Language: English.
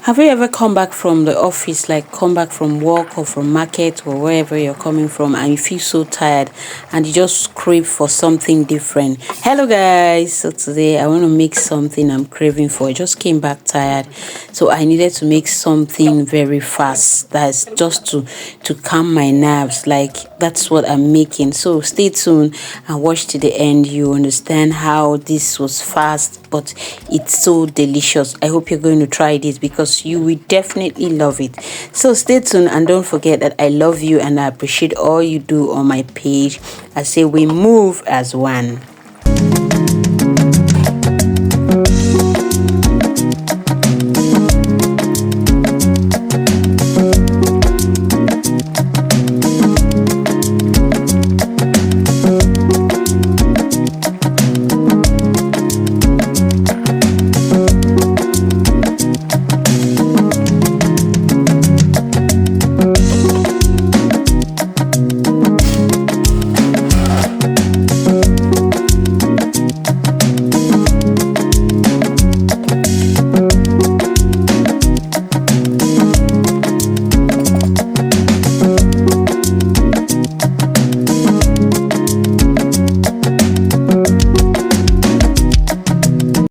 Have you ever come back from the office, like come back from work or from market or wherever you're coming from, and you feel so tired and you just crave for something different? Hello, guys. So today I want to make something I'm craving for. I just came back tired, so I needed to make something very fast. That's just to calm my nerves. Like that's what I'm making. So stay tuned and watch to the end. You understand how this was fast, but it's so delicious. I hope you're going to try this because you will definitely love it. So stay tuned and don't forget that I love you and I appreciate all you do on my page. I say we move as one.